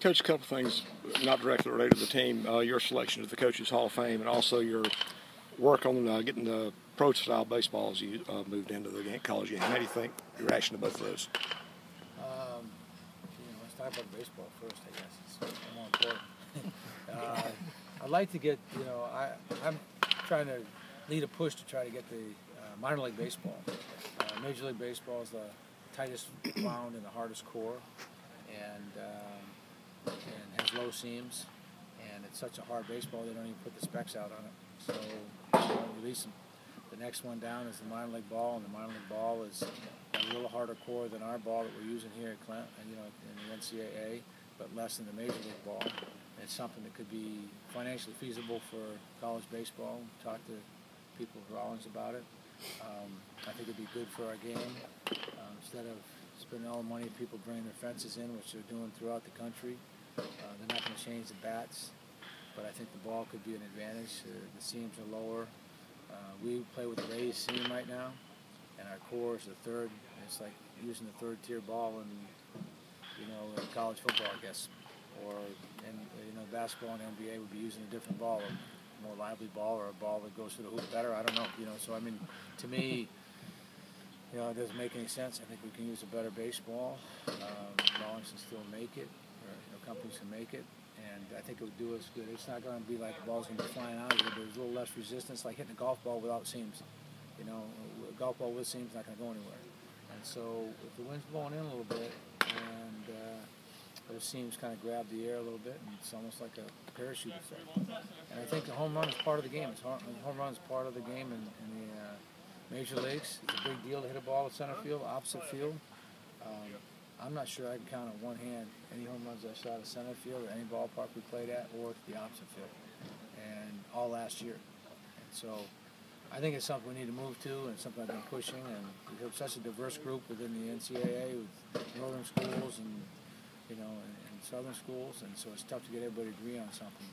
Coach, a couple things not directly related to the team. Your selection to the Coaches Hall of Fame, and also your work on getting the pro-style baseball as you moved into the college game. How do you think your reaction to both of those? Let's talk about baseball first, I guess. It's more important. I'd like to get, I'm trying to lead a push to try to get the minor league baseball. Major League Baseball is the tightest wound and the hardest core, and has low seams, and it's such a hard baseball they don't even put the specs out on it. So they don't release them. The next one down is the minor league ball, and the minor league ball is a little harder core than our ball that we're using here at Clemson, in the NCAA, but less than the major league ball. And it's something that could be financially feasible for college baseball. Talk to people at Rollins about it. I think it'd be good for our game. Instead of spending all the money people bringing their fences in, which they're doing throughout the country, they're not going to change the bats, but I think the ball could be an advantage. The seams are lower. We play with a raised seam right now, and our core is the third. It's like using the third-tier ball in college football, I guess, or basketball and NBA would be using a different ball, a more lively ball, or a ball that goes through the hoop better. I don't know. So I mean, to me, it doesn't make any sense. I think we can use a better baseball. Rollins can still make it, or companies can make it, and I think it would do us good. It's not going to be like the ball's going to be flying out of here, but there's a little less resistance, like hitting a golf ball without seams. A golf ball with seams is not going to go anywhere. And so if the wind's blowing in a little bit, and those seams kind of grab the air a little bit, and it's almost like a parachute effect. And I think the home run is part of the game. Home run is part of the game in the major leagues. It's a big deal to hit a ball at center field, opposite field. I'm not sure I can count on one hand any home runs I shot at center field or any ballpark we played at, or the opposite field, and all last year. And so I think it's something we need to move to, and something I've been pushing. And we have such a diverse group within the NCAA with northern schools and southern schools, and so it's tough to get everybody to agree on something.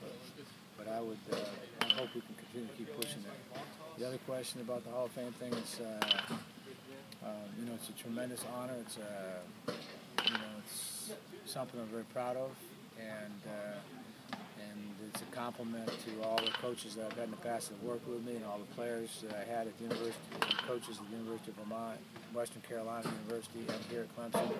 But I hope we can continue to keep pushing that. The other question about the Hall of Fame thing is, it's a tremendous honor. It's something I'm very proud of, and it's a compliment to all the coaches that I've had in the past that worked with me, and all the players that I had at the university, coaches at the University of Vermont, Western Carolina University, and here at Clemson.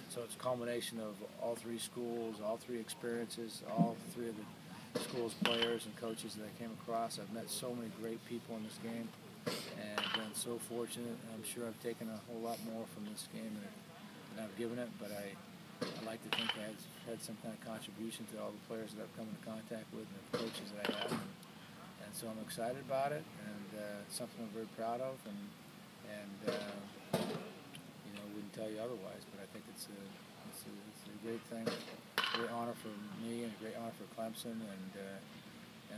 So it's a culmination of all three schools, all three experiences, all three of the schools' players and coaches that I came across. I've met so many great people in this game, and been so fortunate. I'm sure I've taken a whole lot more from this game than I've given it, but I like to think I had some kind of contribution to all the players that I've come into contact with and the coaches that I have. And so I'm excited about it, and it's something I'm very proud of, and wouldn't tell you otherwise, but I think it's a great thing, a great honor for me, and a great honor for Clemson, and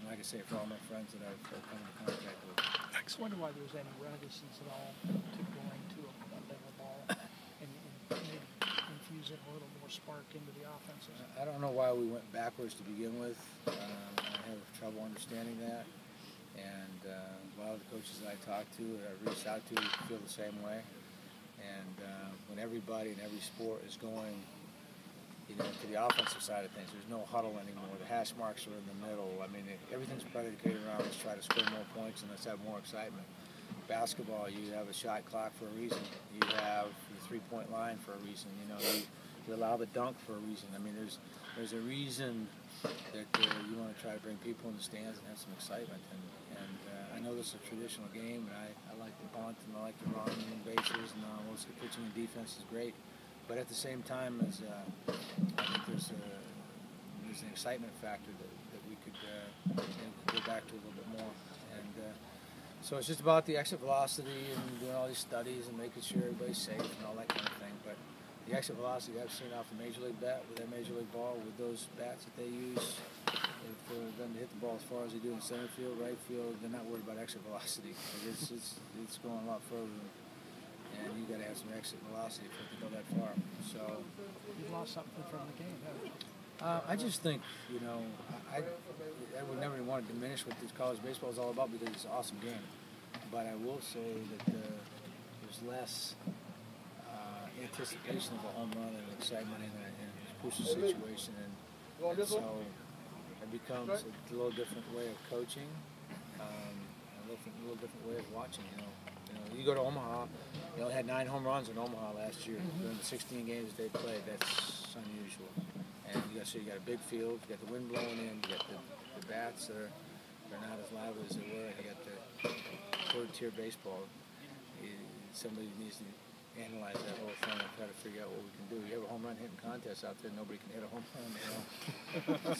like I say, for all my friends that I've come into contact with. I wonder why there was any reticence at all to going to a better ball and maybe infusing a little more spark into the offense. I don't know why we went backwards to begin with. I have trouble understanding that, and a lot of the coaches that I talked to, that I reached out to, feel the same way. And when everybody in every sport is going, to the offensive side of things, there's no huddle anymore. The hash marks are in the middle. I mean, everything's predicated around let's try to score more points and let's have more excitement. Basketball, you have a shot clock for a reason. You have the three-point line for a reason. You allow the dunk for a reason. I mean, there's a reason that you want to try to bring people in the stands and have some excitement. And I know this is a traditional game, and I like the bunt and I like the run and bases, and most of the pitching and defense is great. But at the same time, I think there's an excitement factor that we could go back to a little bit more. And so it's just about the exit velocity and doing all these studies and making sure everybody's safe and all that kind of thing. But the exit velocity I've seen off the Major League bat with that Major League ball, with those bats that they use, for them to hit the ball as far as they do in center field, right field, they're not worried about exit velocity. It's going a lot further. And you got to have some exit velocity for it to go that far. So you lost something from the game, haven't you? I just think, I would never want to diminish what this college baseball is all about because it's an awesome game. But I will say that there's less anticipation of a home run and excitement in a crucial situation. And so it becomes a little different way of coaching, a little different way of watching. You go to Omaha. They only had 9 home runs in Omaha last year during the 16 games they played. That's unusual. And you got a big field. You got the wind blowing in. You got the bats that are not as loud as they were. You got the third-tier baseball. Somebody needs to analyze that whole thing and try to figure out what we can do. You have a home run hitting contest out there. Nobody can hit a home run.